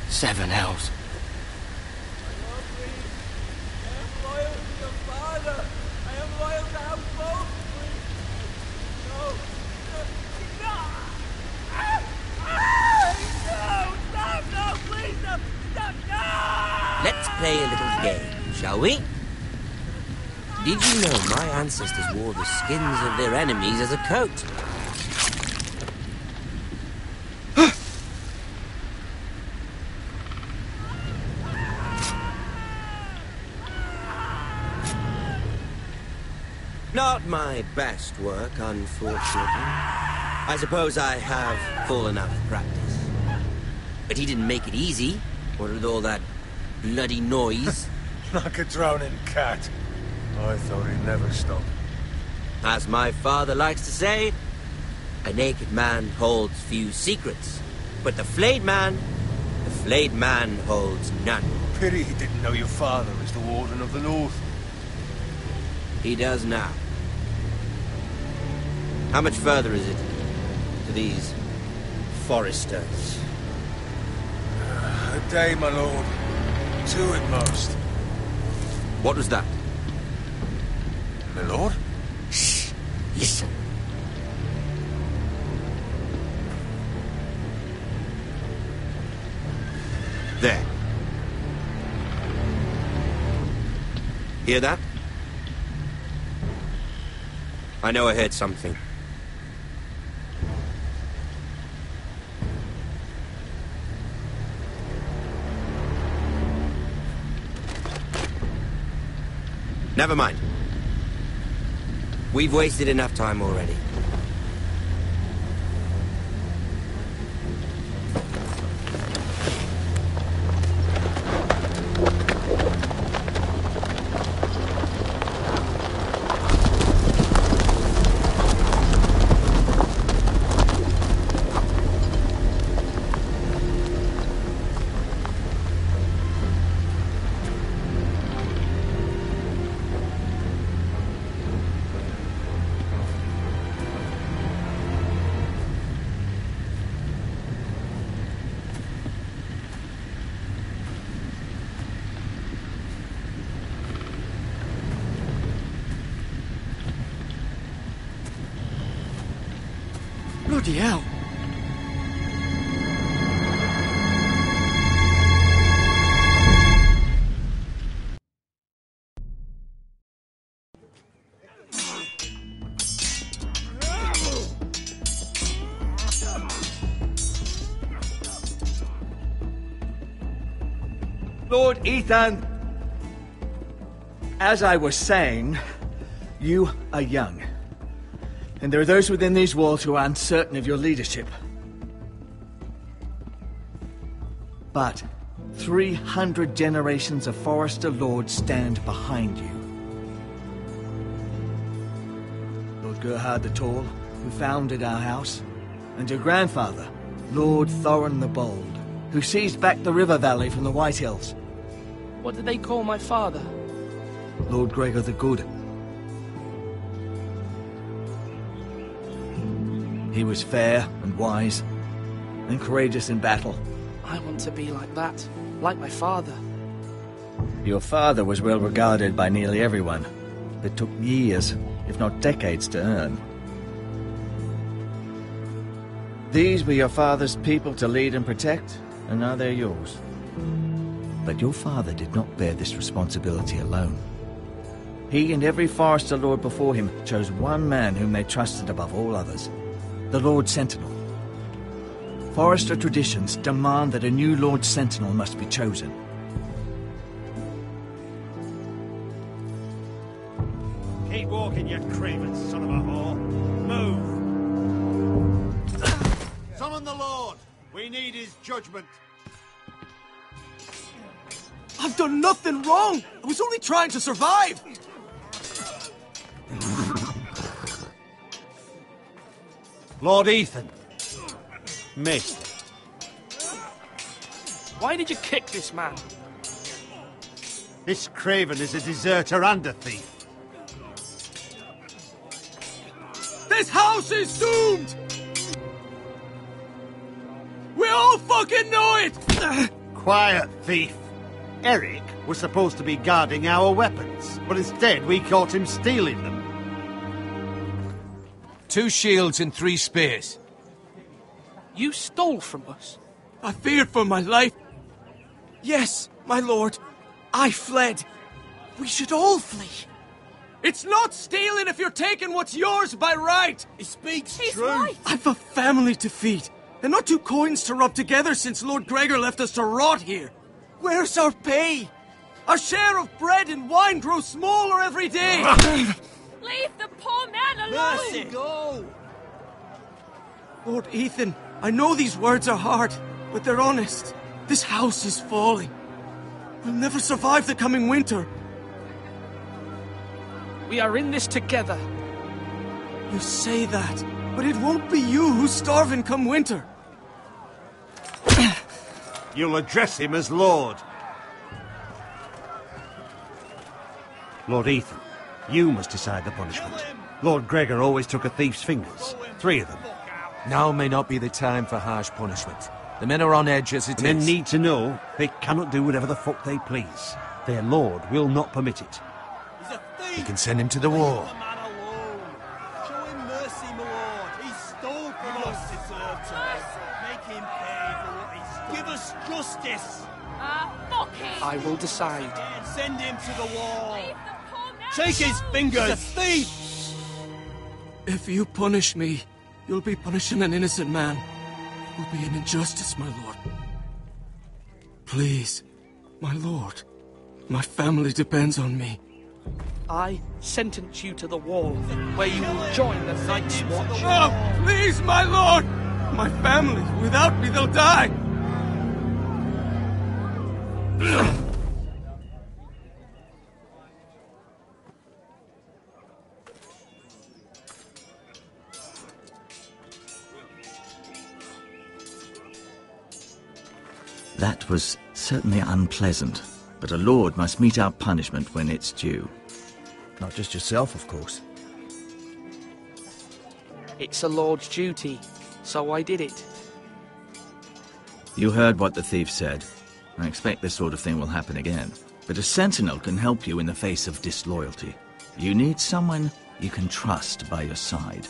Seven hells. Let's play a little game, shall we? Did you know my ancestors wore the skins of their enemies as a coat? Not my best work, unfortunately. I suppose I have fallen out of practice. But he didn't make it easy, what with all that bloody noise. Like a drowning cat. I thought he'd never stop. As my father likes to say, a naked man holds few secrets. But the flayed man holds none. Pity he didn't know your father is the Warden of the North. He does now. How much further is it to these Forresters? A day, my lord. 2 at most. What was that? My lord? Shh! Listen. There. Hear that? I know I heard something. Never mind. We've wasted enough time already. Bloody hell. Lord Ethan, as I was saying, you are young. And there are those within these walls who are uncertain of your leadership. But 300 generations of Forrester lords stand behind you. Lord Gerhard the Tall, who founded our house, and your grandfather, Lord Thorin the Bold, who seized back the river valley from the White Hills. What did they call my father? Lord Gregor the Good. He was fair and wise, and courageous in battle. I want to be like that, like my father. Your father was well regarded by nearly everyone, but took years, if not decades, to earn. These were your father's people to lead and protect, and now they're yours. But your father did not bear this responsibility alone. He and every Forrester lord before him chose one man whom they trusted above all others. The Lord Sentinel. Forrester traditions demand that a new Lord Sentinel must be chosen. Keep walking, you craven son of a whore. Move! Summon the Lord! We need his judgment. I've done nothing wrong! I was only trying to survive! Lord Ethan. Missed. Why did you kick this man? This craven is a deserter and a thief. This house is doomed! We all fucking know it! Quiet, thief. Eric was supposed to be guarding our weapons, but instead we caught him stealing them. 2 shields and 3 spears. You stole from us. I feared for my life. Yes, my lord. I fled. We should all flee. It's not stealing if you're taking what's yours by right. He speaks He's true. right. I've a family to feed. And not 2 coins to rub together since Lord Gregor left us to rot here. Where's our pay? Our share of bread and wine grows smaller every day. Leave the poor man alone! Mercy, go! Lord Ethan, I know these words are hard, but they're honest. This house is falling. We'll never survive the coming winter. We are in this together. You say that, but it won't be you who's starving come winter. You'll address him as Lord. Lord Ethan, you must decide the punishment. Lord Gregor always took a thief's fingers. 3 of them. Now may not be the time for harsh punishment. The men are on edge as it is. Men need to know they cannot do whatever the fuck they please. Their lord will not permit it. He's a thief! You can send him to the war. man alone. Show him mercy, my lord. He stole from us. Deserve to make him pay for what he stole. Give us justice. Fuck him! I will decide. And send him to the wall. Leave the poor man Take his alone! fingers. He's a thief. If you punish me, you'll be punishing an innocent man. It will be an injustice, my lord. Please, my lord. My family depends on me. I sentence you to the wall, where you will join the Night's Watch. Oh, please, my lord! My family, without me, they'll die! That was certainly unpleasant, but a lord must mete out punishment when it's due. Not just yourself, of course. It's a lord's duty, so I did it. You heard what the thief said. I expect this sort of thing will happen again. But a sentinel can help you in the face of disloyalty. You need someone you can trust by your side.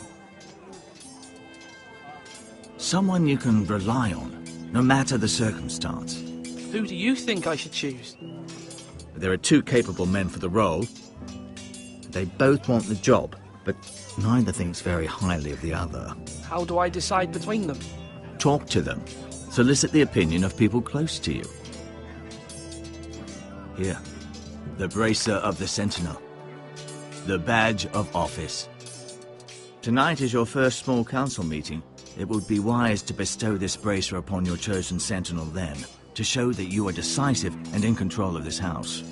Someone you can rely on, no matter the circumstance. Who do you think I should choose? There are 2 capable men for the role. They both want the job, but neither thinks very highly of the other. How do I decide between them? Talk to them. Solicit the opinion of people close to you. Here, the bracer of the Sentinel. The badge of office. Tonight is your first small council meeting. It would be wise to bestow this bracer upon your chosen Sentinel then, to show that you are decisive and in control of this house.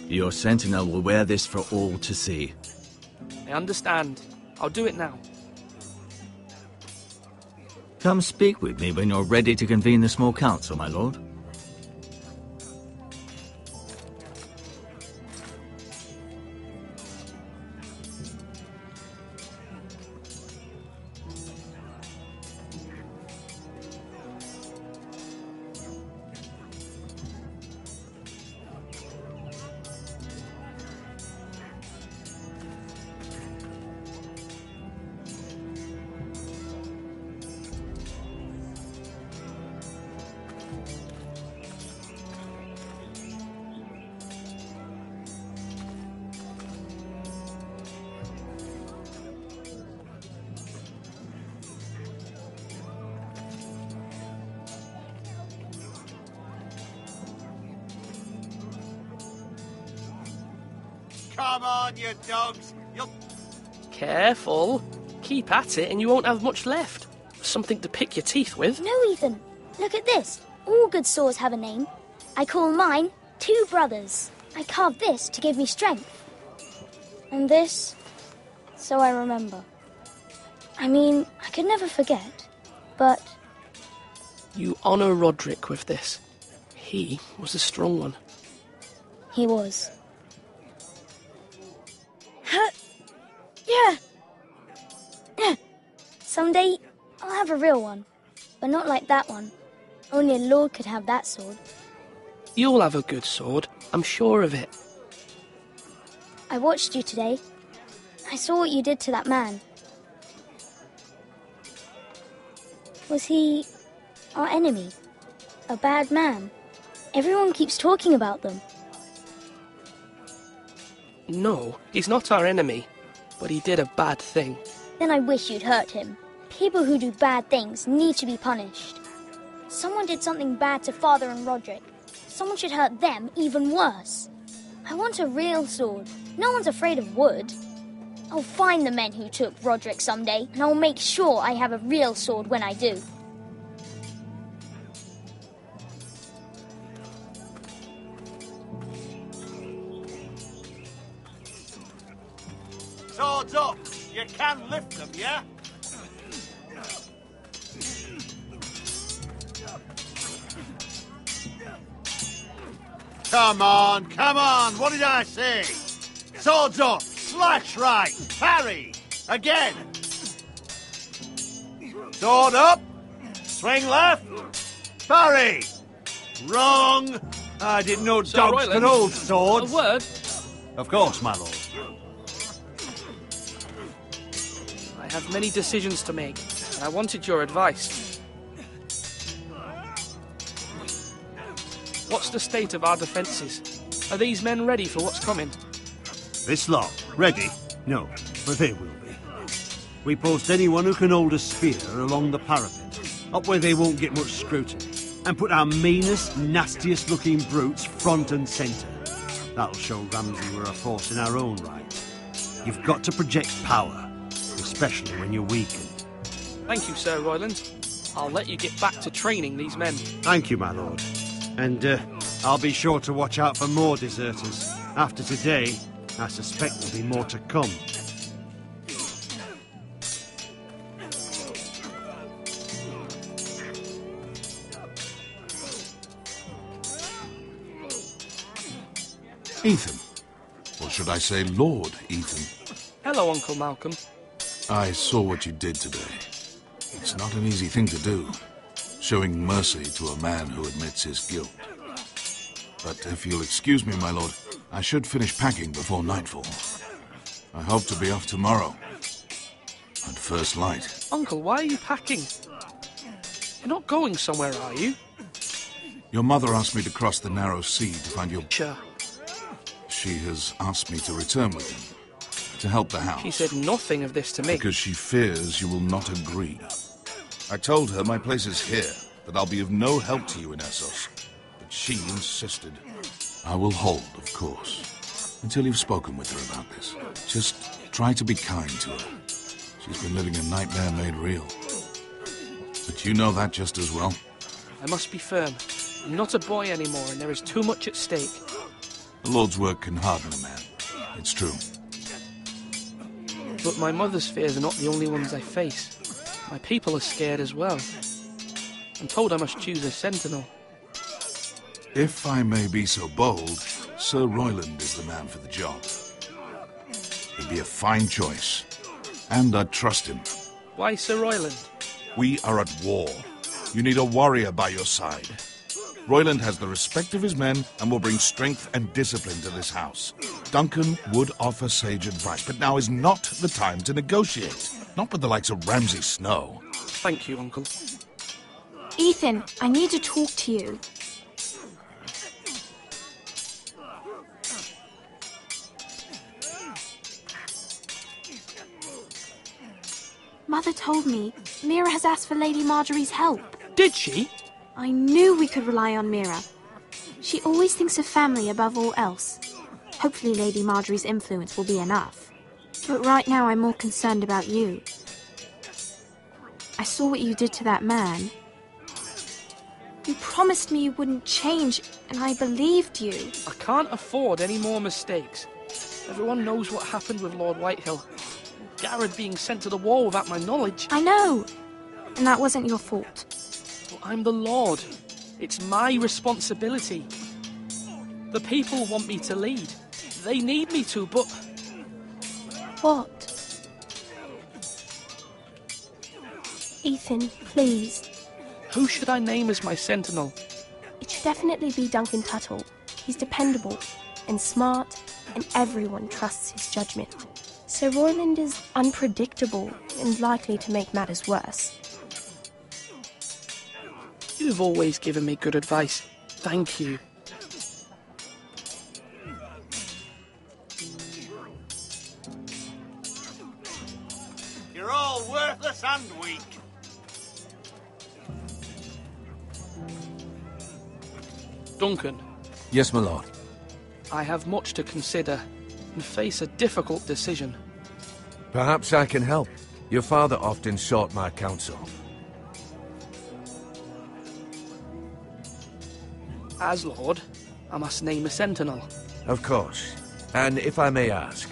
Your Sentinel will wear this for all to see. I understand. I'll do it now. Come speak with me when you're ready to convene the small council, my lord. Come on, you dogs. You'll... Careful. Keep at it and you won't have much left. Something to pick your teeth with. No, Ethan. Look at this. All good swords have a name. I call mine 2 brothers. I carved this to give me strength. And this, so I remember. I mean, I could never forget, but... You honour Roderick with this. He was a strong one. He was. Yeah. Someday, I'll have a real one. But not like that one. Only a lord could have that sword. You'll have a good sword, I'm sure of it. I watched you today. I saw what you did to that man. Was he our enemy? A bad man? Everyone keeps talking about them. No, he's not our enemy, but he did a bad thing. Then I wish you'd hurt him. People who do bad things need to be punished. Someone did something bad to Father and Roderick. Someone should hurt them even worse. I want a real sword. No one's afraid of wood. I'll find the men who took Roderick someday, and I'll make sure I have a real sword when I do. Swords up! You can lift them, yeah? Come on! What did I say? Swords up! Slash right! Parry! Again! Sword up! Swing left! Parry! Wrong! I didn't know Sir dogs Royland, could hold swords. A word? Of course, my lord. I have many decisions to make, and I wanted your advice. What's the state of our defences? Are these men ready for what's coming? This lot, ready? No, but they will be. We post anyone who can hold a spear along the parapet, up where they won't get much scrutiny, and put our meanest, nastiest looking brutes front and centre. That'll show Ramsay we're a force in our own right. You've got to project power, especially when you're weakened. Thank you, Sir Royland. I'll let you get back to training these men. Thank you, my lord. And I'll be sure to watch out for more deserters. After today, I suspect there'll be more to come. Ethan. Or should I say Lord Ethan? Hello, Uncle Malcolm. I saw what you did today. It's not an easy thing to do, showing mercy to a man who admits his guilt. But if you'll excuse me, my lord, I should finish packing before nightfall. I hope to be off tomorrow, at first light. Uncle, why are you packing? You're not going somewhere, are you? Your mother asked me to cross the narrow sea to find your... Sure. She has asked me to return with him, to help the house. She said nothing of this to me. Because she fears you will not agree. I told her my place is here, that I'll be of no help to you in Essos. But she insisted. I will hold, of course, until you've spoken with her about this. Just try to be kind to her. She's been living a nightmare made real. But you know that just as well. I must be firm. I'm not a boy anymore, and there is too much at stake. The Lord's work can harden a man. It's true. But my mother's fears are not the only ones I face. My people are scared as well. I'm told I must choose a sentinel. If I may be so bold, Sir Royland is the man for the job. He'd be a fine choice, and I'd trust him. Why Sir Royland? We are at war. You need a warrior by your side. Royland has the respect of his men and will bring strength and discipline to this house. Duncan would offer sage advice, but now is not the time to negotiate. Not with the likes of Ramsay Snow. Thank you, Uncle. Ethan, I need to talk to you. Mother told me Mira has asked for Lady Marjorie's help. Did she? I knew we could rely on Mira. She always thinks of family above all else. Hopefully Lady Marjorie's influence will be enough. But right now I'm more concerned about you. I saw what you did to that man. You promised me you wouldn't change, and I believed you. I can't afford any more mistakes. Everyone knows what happened with Lord Whitehill. Gared being sent to the war without my knowledge. I know, and that wasn't your fault. Well, I'm the Lord. It's my responsibility. The people want me to lead. They need me to, but... What? Ethan, please. Who should I name as my sentinel? It should definitely be Duncan Tuttle. He's dependable and smart, and everyone trusts his judgment. Sir Royland is unpredictable and likely to make matters worse. You've always given me good advice. Thank you. You're all worthless and weak. Duncan, Yes, my lord. I have much to consider and face a difficult decision. Perhaps I can help. Your father often sought my counsel. As Lord, I must name a sentinel. Of course. And if I may ask,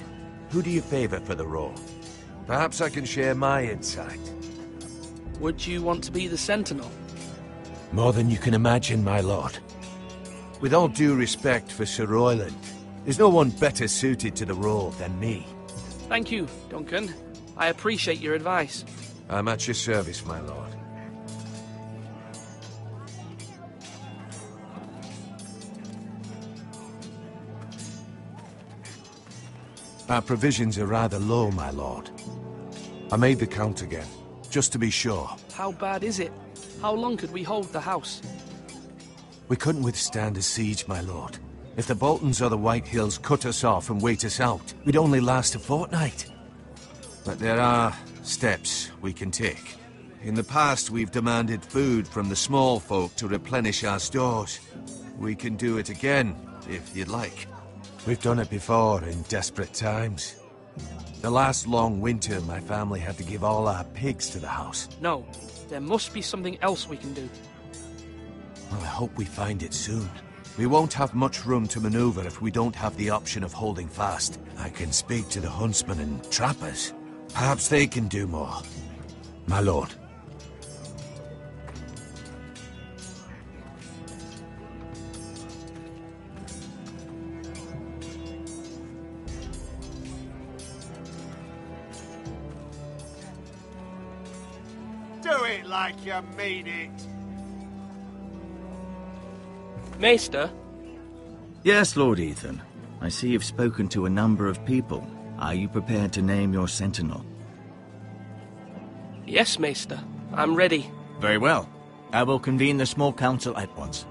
who do you favor for the role? Perhaps I can share my insight. Would you want to be the sentinel? More than you can imagine, my lord. With all due respect for Sir Royland, there's no one better suited to the role than me. Thank you, Duncan. I appreciate your advice. I'm at your service, my lord. Our provisions are rather low, my lord. I made the count again, just to be sure. How bad is it? How long could we hold the house? We couldn't withstand a siege, my lord. If the Boltons or the White Hills cut us off and wait us out, we'd only last a fortnight. But there are steps we can take. In the past, we've demanded food from the small folk to replenish our stores. We can do it again, if you'd like. We've done it before in desperate times. The last long winter, my family had to give all our pigs to the house. No, there must be something else we can do. Well, I hope we find it soon. We won't have much room to maneuver if we don't have the option of holding fast. I can speak to the huntsmen and trappers. Perhaps they can do more. My lord. Do it like you mean it. Maester? Yes, Lord Ethan. I see you've spoken to a number of people. Are you prepared to name your sentinel? Yes, Maester. I'm ready. Very well. I will convene the small council at once.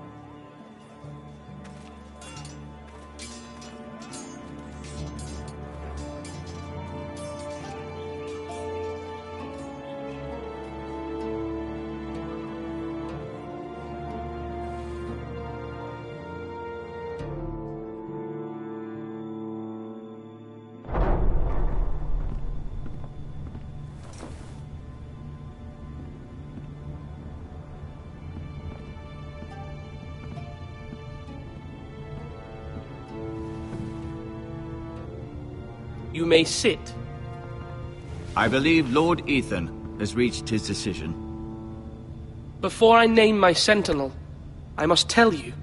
You may sit. I believe Lord Ethan has reached his decision. Before I name my sentinel, I must tell you.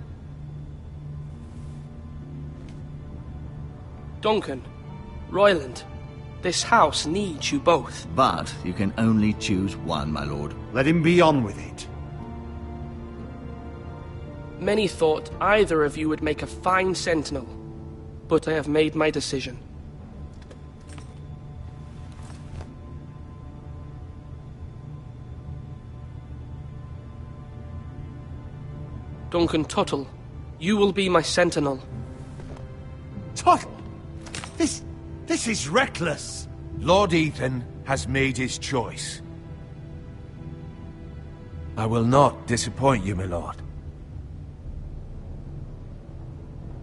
Duncan, Royland, this house needs you both. But you can only choose one, my lord. Let him be on with it. Many thought either of you would make a fine sentinel, but I have made my decision. Duncan Tuttle, you will be my sentinel. Tuttle! This is reckless. Lord Ethan has made his choice. I will not disappoint you, my lord.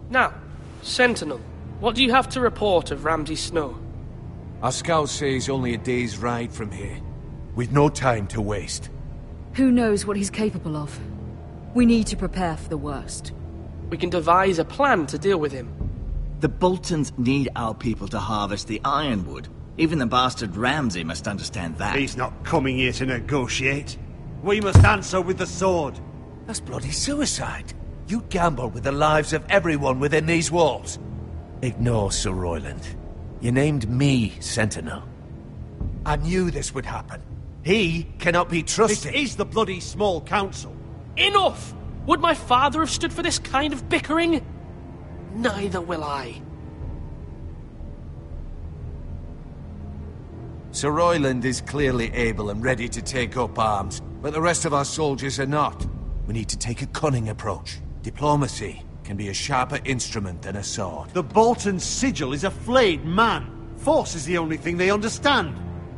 Now, Sentinel, what do you have to report of Ramsay Snow? Our scouts say he's only a day's ride from here, with no time to waste. Who knows what he's capable of? We need to prepare for the worst. We can devise a plan to deal with him. The Boltons need our people to harvest the ironwood. Even the bastard Ramsay must understand that. He's not coming here to negotiate. We must answer with the sword. That's bloody suicide. You gamble with the lives of everyone within these walls. Ignore Sir Royland. You named me Sentinel. I knew this would happen. He cannot be trusted. This is the bloody small council. Enough! Would my father have stood for this kind of bickering? Neither will I. Sir Royland is clearly able and ready to take up arms, but the rest of our soldiers are not. We need to take a cunning approach. Diplomacy can be a sharper instrument than a sword. The Bolton sigil is a flayed man. Force is the only thing they understand.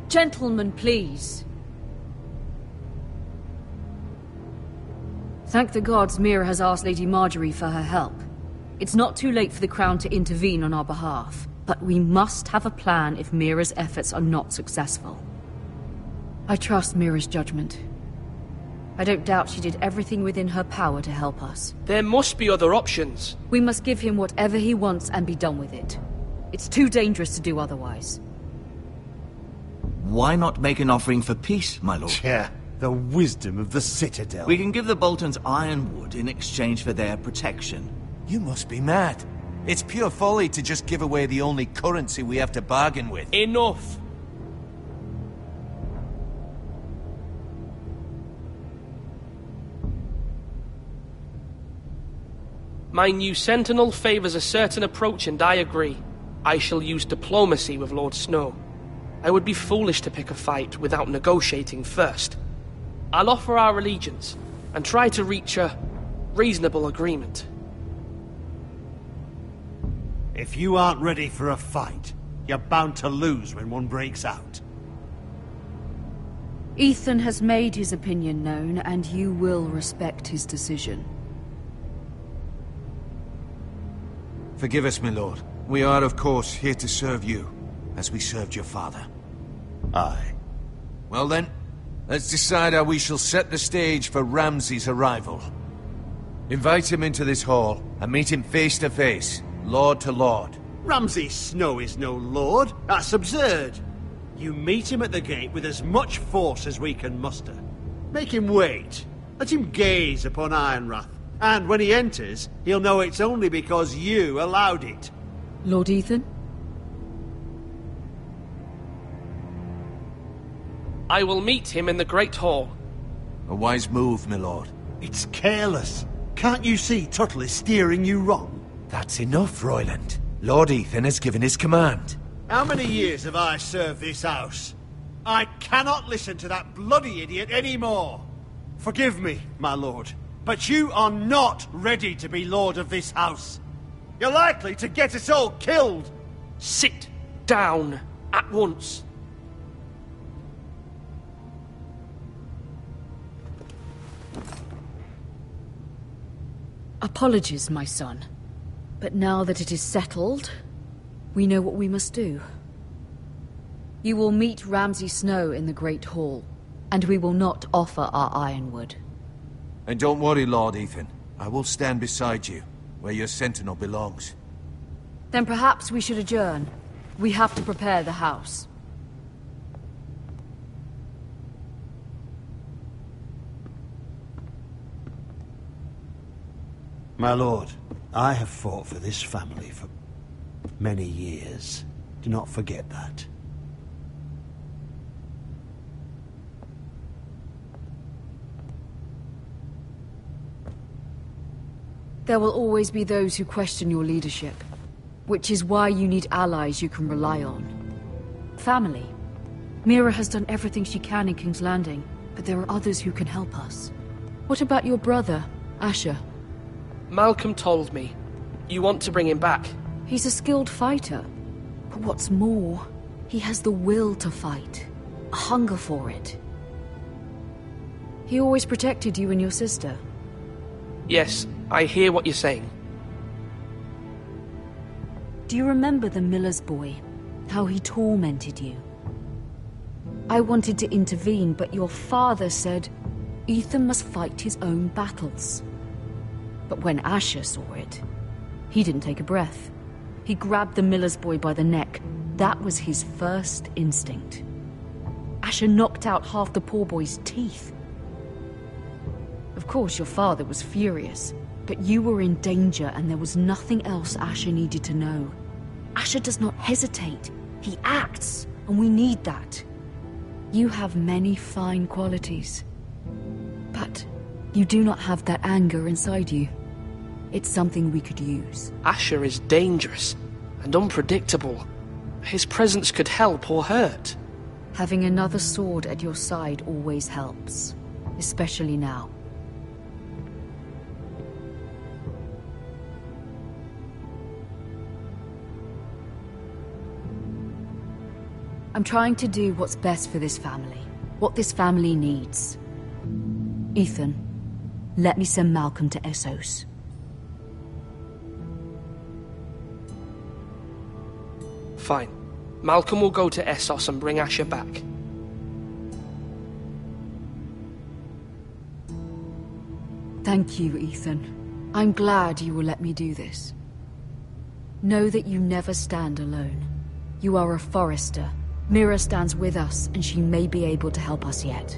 Gentlemen, please. Thank the gods Mira has asked Lady Marjorie for her help. It's not too late for the Crown to intervene on our behalf, but we must have a plan if Mira's efforts are not successful. I trust Mira's judgment. I don't doubt she did everything within her power to help us. There must be other options. We must give him whatever he wants and be done with it. It's too dangerous to do otherwise. Why not make an offering for peace, my lord? Yeah, the wisdom of the Citadel. We can give the Boltons ironwood in exchange for their protection. You must be mad. It's pure folly to just give away the only currency we have to bargain with. Enough! My new Sentinel favors a certain approach, and I agree. I shall use diplomacy with Lord Snow. I would be foolish to pick a fight without negotiating first. I'll offer our allegiance, and try to reach a reasonable agreement. If you aren't ready for a fight, you're bound to lose when one breaks out. Ethan has made his opinion known, and you will respect his decision. Forgive us, my lord. We are, of course, here to serve you, as we served your father. Aye. Well then, let's decide how we shall set the stage for Ramsay's arrival. Invite him into this hall, and meet him face to face, lord to lord. Ramsay Snow is no lord. That's absurd. You meet him at the gate with as much force as we can muster. Make him wait. Let him gaze upon Ironrath. And when he enters, he'll know it's only because you allowed it. Lord Ethan? I will meet him in the Great Hall. A wise move, my lord. It's careless. Can't you see Tuttle is steering you wrong? That's enough, Royland. Lord Ethan has given his command. How many years have I served this house? I cannot listen to that bloody idiot anymore. Forgive me, my lord, but you are not ready to be lord of this house. You're likely to get us all killed. Sit down at once. Apologies, my son. But now that it is settled, we know what we must do. You will meet Ramsay Snow in the Great Hall, and we will not offer our ironwood. And don't worry, Lord Ethan. I will stand beside you, where your sentinel belongs. Then perhaps we should adjourn. We have to prepare the house. My lord, I have fought for this family for many years. Do not forget that. There will always be those who question your leadership, which is why you need allies you can rely on. Family. Mira has done everything she can in King's Landing, but there are others who can help us. What about your brother, Asher? Malcolm told me. You want to bring him back? He's a skilled fighter. But what's more, he has the will to fight. A hunger for it. He always protected you and your sister. Yes, I hear what you're saying. Do you remember the miller's boy? How he tormented you? I wanted to intervene, but your father said Ethan must fight his own battles. But when Asher saw it, he didn't take a breath. He grabbed the miller's boy by the neck. That was his first instinct. Asher knocked out half the poor boy's teeth. Of course, your father was furious, but you were in danger and there was nothing else Asher needed to know. Asher does not hesitate. He acts, and we need that. You have many fine qualities. But you do not have that anger inside you. It's something we could use. Asher is dangerous and unpredictable. His presence could help or hurt. Having another sword at your side always helps, especially now. I'm trying to do what's best for this family, what this family needs. Ethan, let me send Malcolm to Essos. Fine. Malcolm will go to Essos and bring Asher back. Thank you, Ethan. I'm glad you will let me do this. Know that you never stand alone. You are a Forrester. Mira stands with us, and she may be able to help us yet.